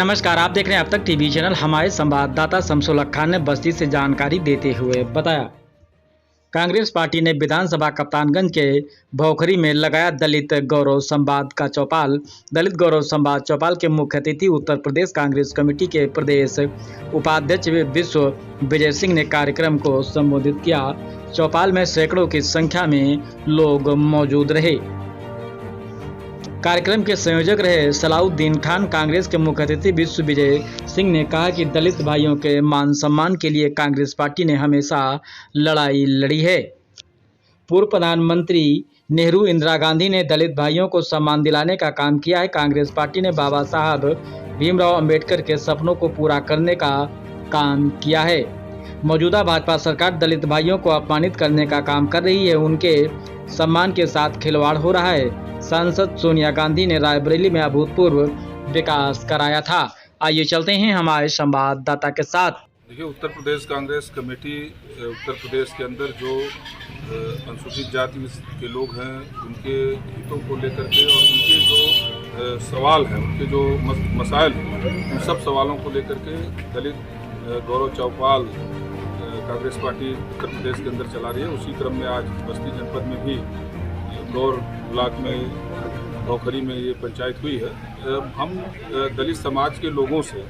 नमस्कार, आप देख रहे हैं अब तक टीवी चैनल। हमारे संवाददाता शमसुल खान ने बस्ती से जानकारी देते हुए बताया, कांग्रेस पार्टी ने विधानसभा कप्तानगंज के भौखरी में लगाया दलित गौरव संवाद का चौपाल। दलित गौरव संवाद चौपाल के मुख्य अतिथि उत्तर प्रदेश कांग्रेस कमेटी के प्रदेश उपाध्यक्ष विश्व विजय सिंह ने कार्यक्रम को संबोधित किया। चौपाल में सैकड़ों की संख्या में लोग मौजूद रहे। कार्यक्रम के संयोजक रहे सलाउद्दीन खान। कांग्रेस के मुख्य अतिथि विश्व विजय सिंह ने कहा कि दलित भाइयों के मान सम्मान के लिए कांग्रेस पार्टी ने हमेशा लड़ाई लड़ी है। पूर्व प्रधानमंत्री नेहरू इंदिरा गांधी ने दलित भाइयों को सम्मान दिलाने का काम किया है। कांग्रेस पार्टी ने बाबा साहब भीमराव अंबेडकर के सपनों को पूरा करने का काम किया है। मौजूदा भाजपा सरकार दलित भाइयों को अपमानित करने का काम कर रही है। उनके सम्मान के साथ खिलवाड़ हो रहा है। सांसद सोनिया गांधी ने रायबरेली में अभूतपूर्व विकास कराया था। आइए चलते हैं हमारे संवाददाता के साथ। देखिए, उत्तर प्रदेश कांग्रेस कमेटी उत्तर प्रदेश के अंदर जो अनुसूचित जाति के लोग हैं उनके हितों को लेकर के और उनके जो सवाल हैं, उनके जो मसाइल हैं, उन सब सवालों को लेकर के दलित गौरव चौपाल कांग्रेस पार्टी उत्तर प्रदेश के अंदर चला रही है। उसी क्रम में आज बस्ती जनपद में भी गौर ब्लॉक में भौखरी में ये पंचायत हुई है। हम दलित समाज के लोगों से,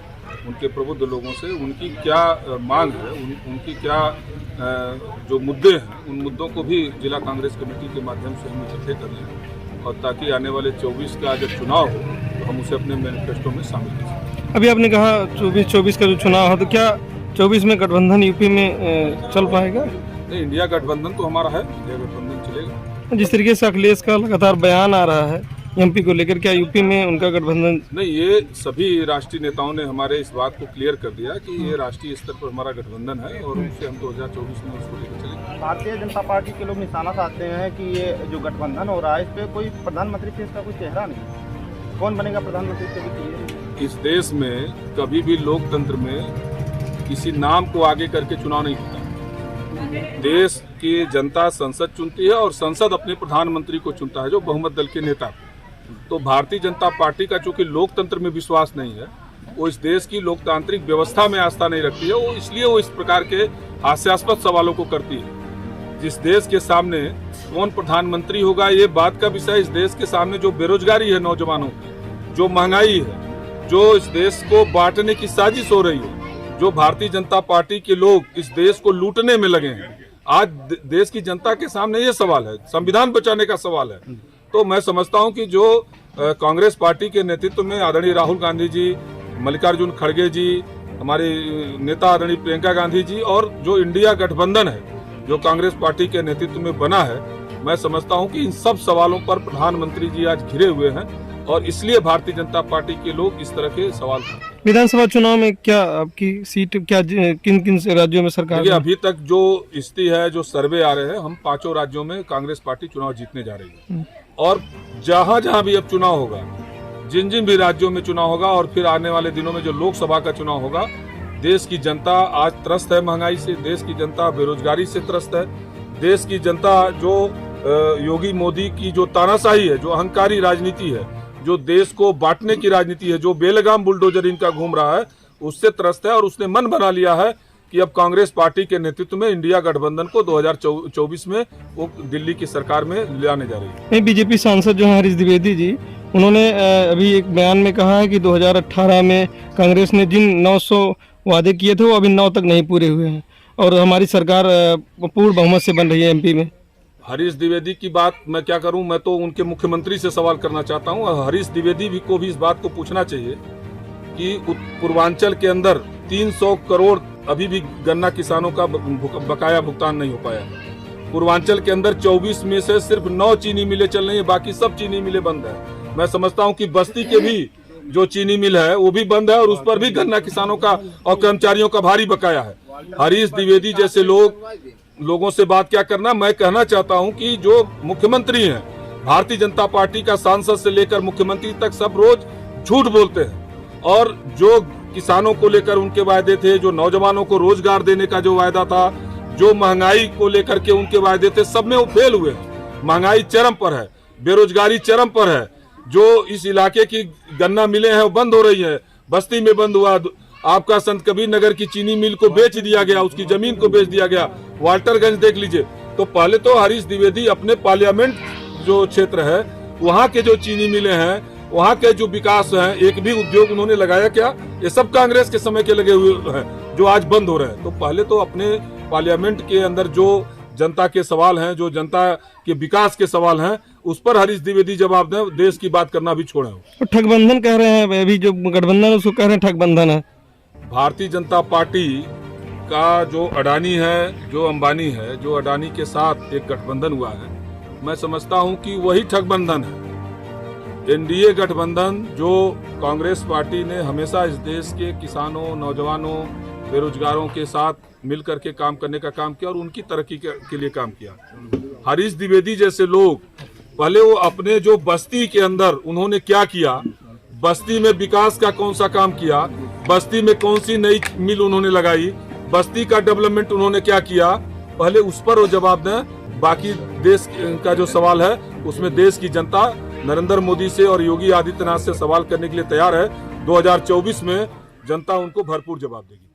उनके प्रबुद्ध लोगों से उनकी क्या मांग है, उनकी क्या जो मुद्दे हैं, उन मुद्दों को भी जिला कांग्रेस कमेटी के माध्यम से हम इकट्ठे कर लें और ताकि आने वाले 24 का जब चुनाव हो तो हम उसे अपने मैनिफेस्टो में शामिल कर सकें। अभी आपने कहा 24 का जो चुनाव हो, तो क्या 24 में गठबंधन यूपी में चल पाएगा? नहीं, इंडिया गठबंधन तो हमारा है, इंडिया गठबंधन चलेगा। जिस तरीके से अखिलेश का लगातार बयान आ रहा है एमपी को लेकर, क्या यूपी में उनका गठबंधन? नहीं, ये सभी राष्ट्रीय नेताओं ने हमारे इस बात को क्लियर कर दिया कि ये राष्ट्रीय स्तर पर हमारा गठबंधन है और उससे हम 2024 में उसको लेकर चलेंगे। भारतीय जनता पार्टी के लोग निशाना साधते हैं कि ये जो गठबंधन हो रहा है, इस पे कोई प्रधानमंत्री से इसका कोई चेहरा नहीं। कौन बनेगा प्रधानमंत्री से भी? इस देश में कभी भी लोकतंत्र में किसी नाम को आगे करके चुनाव नहीं होता। देश की जनता संसद चुनती है और संसद अपने प्रधानमंत्री को चुनता है, जो बहुमत दल के नेता को। तो भारतीय जनता पार्टी का चूंकि लोकतंत्र में विश्वास नहीं है, वो इस देश की लोकतांत्रिक व्यवस्था में आस्था नहीं रखती है, वो इसलिए वो इस प्रकार के हास्यास्पद सवालों को करती है। जिस देश के सामने कौन प्रधानमंत्री होगा ये बात का विषय, इस देश के सामने जो बेरोजगारी है नौजवानों की, जो महंगाई है, जो इस देश को बांटने की साजिश हो रही है, जो भारतीय जनता पार्टी के लोग इस देश को लूटने में लगे हैं, आज देश की जनता के सामने ये सवाल है, संविधान बचाने का सवाल है। तो मैं समझता हूं कि जो कांग्रेस पार्टी के नेतृत्व में आदरणीय राहुल गांधी जी, मल्लिकार्जुन खड़गे जी, हमारे नेता आदरणीय प्रियंका गांधी जी और जो इंडिया गठबंधन है जो कांग्रेस पार्टी के नेतृत्व में बना है, मैं समझता हूं कि इन सब सवालों पर प्रधानमंत्री जी आज घिरे हुए हैं और इसलिए भारतीय जनता पार्टी के लोग इस तरह के सवाल करते हैं। विधानसभा चुनाव में क्या आपकी सीट, क्या किन किन राज्यों में सरकार? अभी तक जो स्थिति है, जो सर्वे आ रहे हैं, हम 5 राज्यों में कांग्रेस पार्टी चुनाव जीतने जा रही है और जहां जहां भी अब चुनाव होगा, जिन जिन भी राज्यों में चुनाव होगा और फिर आने वाले दिनों में जो लोकसभा का चुनाव होगा, देश की जनता आज त्रस्त है महंगाई से, देश की जनता बेरोजगारी से त्रस्त है, देश की जनता जो योगी मोदी की जो तानाशाही है, जो अहंकारी राजनीति है, जो देश को बांटने की राजनीति है, जो बेलगाम बुलडोजर इनका घूम रहा है, उससे त्रस्त है और उसने मन बना लिया है कि अब कांग्रेस पार्टी के नेतृत्व में इंडिया गठबंधन को 2024 में वो दिल्ली की सरकार में ले आने जा रही है। बीजेपी सांसद जो है हरीश द्विवेदी जी, उन्होंने अभी एक बयान में कहा है कि 2018 में कांग्रेस ने जिन 900 वादे किए थे वो अभी 9 तक नहीं पूरे हुए हैं और हमारी सरकार पूर्ण बहुमत से बन रही है एमपी में। हरीश द्विवेदी की बात मैं क्या करूं, मैं तो उनके मुख्यमंत्री से सवाल करना चाहता हूं। हरीश द्विवेदी को भी इस बात को पूछना चाहिए कि पूर्वांचल के अंदर 300 करोड़ अभी भी गन्ना किसानों का बकाया भुगतान नहीं हो पाया। पूर्वांचल के अंदर 24 में से सिर्फ 9 चीनी मिलें चल रही है, बाकी सब चीनी मिलें बंद है। मैं समझता हूं कि बस्ती के भी जो चीनी मिल है वो भी बंद है और उस पर भी गन्ना किसानों का और कर्मचारियों का भारी बकाया है। हरीश द्विवेदी जैसे लोगों से बात क्या करना। मैं कहना चाहता हूं कि जो मुख्यमंत्री हैं, भारतीय जनता पार्टी का सांसद से लेकर मुख्यमंत्री तक सब रोज झूठ बोलते हैं और जो किसानों को लेकर उनके वायदे थे, जो नौजवानों को रोजगार देने का जो वायदा था, जो महंगाई को लेकर के उनके वायदे थे, सब में वो फेल हुए हैं। महंगाई चरम पर है, बेरोजगारी चरम पर है, जो इस इलाके की गन्ना मिलें हैं वो बंद हो रही है, बस्ती में बंद हुआ, आपका संत कबीर नगर की चीनी मिल को बेच दिया गया, उसकी जमीन को बेच दिया गया, वाल्टरगंज देख लीजिए। तो पहले तो हरीश द्विवेदी अपने पार्लियामेंट जो क्षेत्र है वहाँ के जो चीनी मिलें हैं, वहाँ के जो विकास हैं, एक भी उद्योग उन्होंने लगाया क्या? ये सब कांग्रेस के समय के लगे हुए हैं जो आज बंद हो रहे हैं। तो पहले तो अपने पार्लियामेंट के अंदर जो जनता के सवाल हैं, जो जनता के विकास के सवाल हैं, उस पर हरीश द्विवेदी जवाब दें। देश की बात करना भी छोड़े। ठगबंधन कह रहे हैं, अभी जो गठबंधन है उसको कह रहे हैं ठगबंधन है। भारतीय जनता पार्टी का जो अडानी है, जो अंबानी है, जो अडानी के साथ एक गठबंधन हुआ है, मैं समझता हूं कि वही ठगबंधन है। एनडीए गठबंधन जो कांग्रेस पार्टी ने हमेशा इस देश के किसानों, नौजवानों, बेरोजगारों के साथ मिलकर के काम करने का काम किया और उनकी तरक्की के लिए काम किया। हरीश द्विवेदी जैसे लोग पहले वो अपने जो बस्ती के अंदर उन्होंने क्या किया, बस्ती में विकास का कौन सा काम किया, बस्ती में कौन सी नई मिल उन्होंने लगाई, बस्ती का डेवलपमेंट उन्होंने क्या किया, पहले उस पर वो जवाब दें। बाकी देश का जो सवाल है उसमें देश की जनता नरेंद्र मोदी से और योगी आदित्यनाथ से सवाल करने के लिए तैयार है। 2024 में जनता उनको भरपूर जवाब देगी।